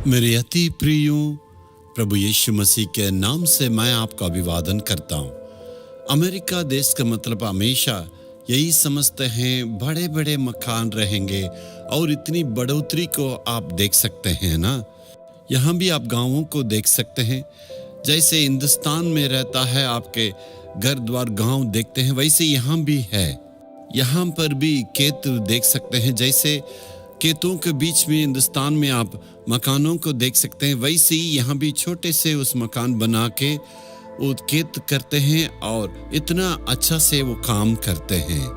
मेरे अति प्रियों, प्रभु यीशु मसीह के नाम से मैं आपका अभिवादन करता हूँ। अमेरिका देश का मतलब हमेशा यही समझते हैं बड़े बड़े मकान रहेंगे और इतनी बढ़ोतरी को आप देख सकते हैं ना। यहाँ भी आप गांवों को देख सकते हैं। जैसे हिंदुस्तान में रहता है आपके घर द्वार गांव देखते हैं, वैसे यहाँ भी है। यहाँ पर भी खेत देख सकते हैं। जैसे खेतों के बीच में हिंदुस्तान में आप मकानों को देख सकते हैं, वैसे ही यहाँ भी छोटे से उस मकान बना के वो खेत करते हैं और इतना अच्छा से वो काम करते हैं।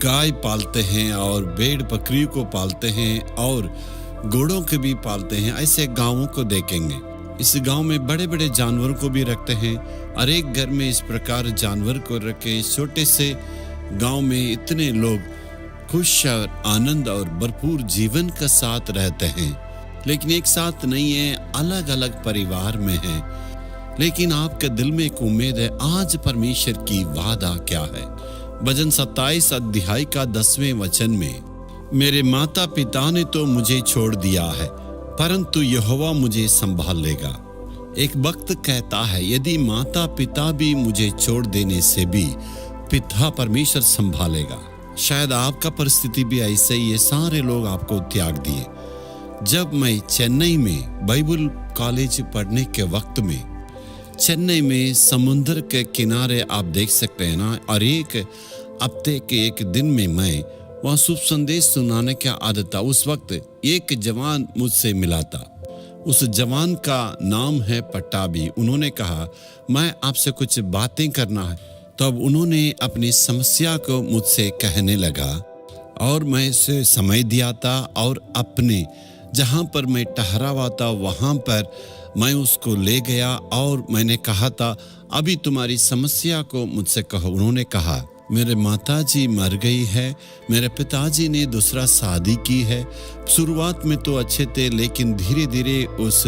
गाय पालते हैं और भेड़ बकरी को पालते हैं और घोड़ों के भी पालते हैं। ऐसे गांवों को देखेंगे। इस गांव में बड़े बड़े जानवरों को भी रखते हैं। हर एक घर में इस प्रकार जानवर को रखे। छोटे से गांव में इतने लोग खुश और आनंद और भरपूर जीवन का साथ रहते हैं, लेकिन एक साथ नहीं है, अलग अलग परिवार में हैं। लेकिन आपके दिल में एक उम्मीद है। आज परमेश्वर की वादा क्या है? भजन 27 अध्याय का 10वें वचन में, मेरे माता पिता ने तो मुझे छोड़ दिया है, परंतु यहोवा मुझे संभाल लेगा। एक वक्त कहता है, यदि माता पिता भी मुझे छोड़ देने से भी पिता परमेश्वर संभालेगा। शायद आपका परिस्थिति भी ऐसे ही है। सारे लोग आपको त्याग दिए। जब मैं चेन्नई में बाइबल कॉलेज पढ़ने के वक्त में, चेन्नई में समुद्र के किनारे आप देख सकते हैं ना, और एक हफ्ते के एक दिन में मैं वहाँ शुभ संदेश सुनाने की आदत था। उस वक्त एक जवान मुझसे मिला था। उस जवान का नाम है पट्टाभी। उन्होंने कहा, मैं आपसे कुछ बातें करना है। तब उन्होंने अपनी समस्या को मुझसे कहने लगा और मैं इसे समय दिया था और अपने जहाँ पर मैं ठहरा हुआ था वहाँ पर मैं उसको ले गया और मैंने कहा था, अभी तुम्हारी समस्या को मुझसे कहो। उन्होंने कहा, मेरे माताजी मर गई है, मेरे पिताजी ने दूसरा शादी की है। शुरुआत में तो अच्छे थे, लेकिन धीरे धीरे उस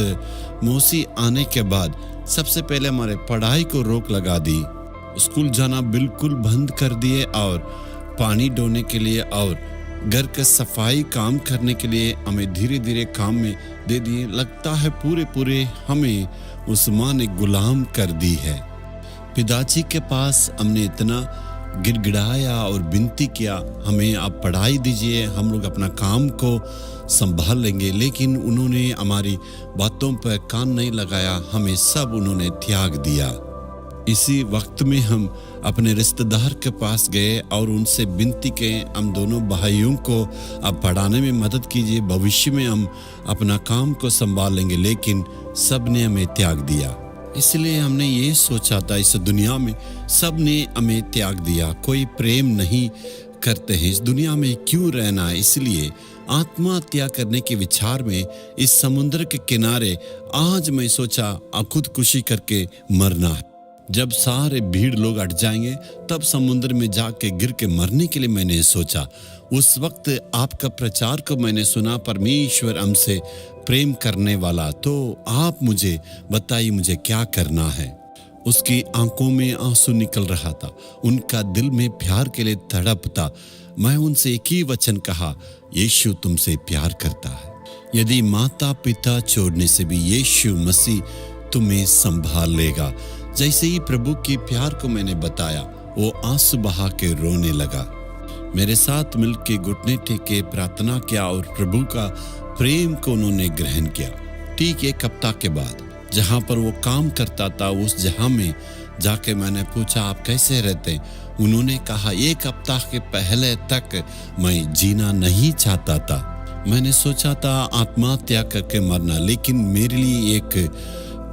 मौसी आने के बाद सबसे पहले हमारे पढ़ाई को रोक लगा दी। स्कूल जाना बिल्कुल बंद कर दिए और पानी ढोने के लिए और घर के सफाई काम करने के लिए हमें धीरे धीरे काम में दे दिए। लगता है पूरे हमें उस माँ ने गुलाम कर दी है। पिताजी के पास हमने इतना गिड़गिड़ाया और विनती किया, हमें आप पढ़ाई दीजिए, हम लोग अपना काम को संभाल लेंगे। लेकिन उन्होंने हमारी बातों पर कान नहीं लगाया। हमें सब उन्होंने त्याग दिया। इसी वक्त में हम अपने रिश्तेदार के पास गए और उनसे विनती की, हम दोनों भाइयों को अब पढ़ाने में मदद कीजिए, भविष्य में हम अपना काम को संभाल लेंगे। लेकिन सब ने हमें त्याग दिया। इसलिए हमने ये सोचा था, इस दुनिया में सब ने हमें त्याग दिया, कोई प्रेम नहीं करते हैं, इस दुनिया में क्यों रहना है। इसलिए आत्महत्या करने के विचार में इस समुद्र के किनारे आज मैं सोचा खुदकुशी करके मरना है। जब सारे भीड़ लोग हट जाएंगे तब समुद्र में जाके गिर के मरने के लिए मैंने सोचा। उस वक्त आपका प्रचार को मैंने सुना, परमेश्वर हमसे प्रेम करने वाला, तो आप मुझे बताइए मुझे क्या करना है। उसकी आंखों में आंसू निकल रहा था, उनका दिल में प्यार के लिए तड़प था। मैं उनसे एक ही वचन कहा, यीशु तुमसे प्यार करता है। यदि माता पिता छोड़ने से भी यीशु मसीह तुम्हें संभाल लेगा। जैसे ही प्रभु के प्यार को मैंने बताया, वो आंसू बहा के रोने लगा। मेरे साथ मिलके घुटने टेके प्रार्थना किया और प्रभु का प्रेम को उन्होंने ग्रहण किया। ठीक एक हफ्ता के बाद जहाँ पर वो काम करता था, उस जगह में जाके मैंने पूछा, आप कैसे रहते? उन्होंने कहा, एक हफ्ता के पहले तक मैं जीना नहीं चाहता था। मैंने सोचा था आत्महत्या करके मरना, लेकिन मेरे लिए एक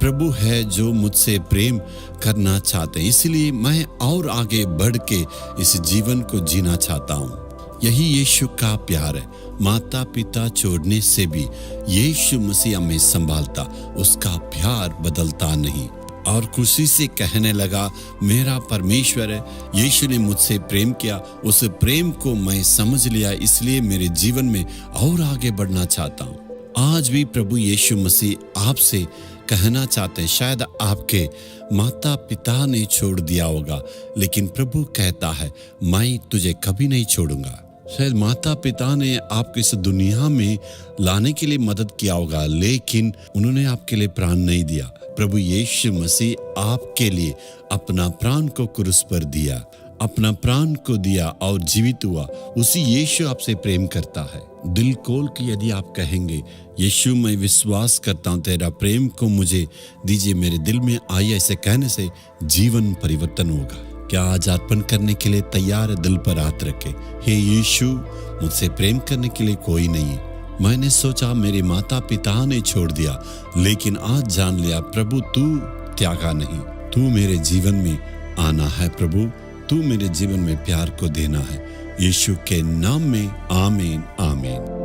प्रभु है जो मुझसे प्रेम करना चाहते हैं। इसलिए मैं और आगे बढ़ के इस जीवन को जीना चाहता हूँ। यही यीशु का प्यार है। माता पिता छोड़ने से भी यीशु मसीह हमें संभालता, उसका प्यार बदलता नहीं। और खुशी से कहने लगा, मेरा परमेश्वर है, यीशु ने मुझसे प्रेम किया, उस प्रेम को मैं समझ लिया, इसलिए मेरे जीवन में और आगे बढ़ना चाहता हूँ। आज भी प्रभु यीशु मसीह आपसे कहना चाहते हैं। शायद आपके माता पिता ने छोड़ दिया होगा, लेकिन प्रभु कहता है मैं तुझे कभी नहीं छोड़ूंगा। शायद माता पिता ने आपको इस दुनिया में लाने के लिए मदद किया होगा, लेकिन उन्होंने आपके लिए प्राण नहीं दिया। प्रभु यीशु मसीह आपके लिए अपना प्राण को क्रूस पर दिया, अपना प्राण को दिया और जीवित हुआ। उसी यीशु आपसे प्रेम करता है। दिल खोल के यदि आप कहेंगे यीशु मैं विश्वास करता हूँ, तेरा प्रेम को मुझे दीजिए, मेरे दिल में आई, ऐसे कहने से जीवन परिवर्तन होगा। क्या आज अर्पण करने के लिए तैयार है? दिल पर हाथ रखे। हे यीशु, मुझसे प्रेम करने के लिए कोई नहीं है। मैंने सोचा मेरे माता पिता ने छोड़ दिया, लेकिन आज जान लिया प्रभु तू त्यागा नहीं, तू मेरे जीवन में आना है। प्रभु तू मेरे जीवन में प्यार को देना है। यीशु के नाम में आमीन आमीन।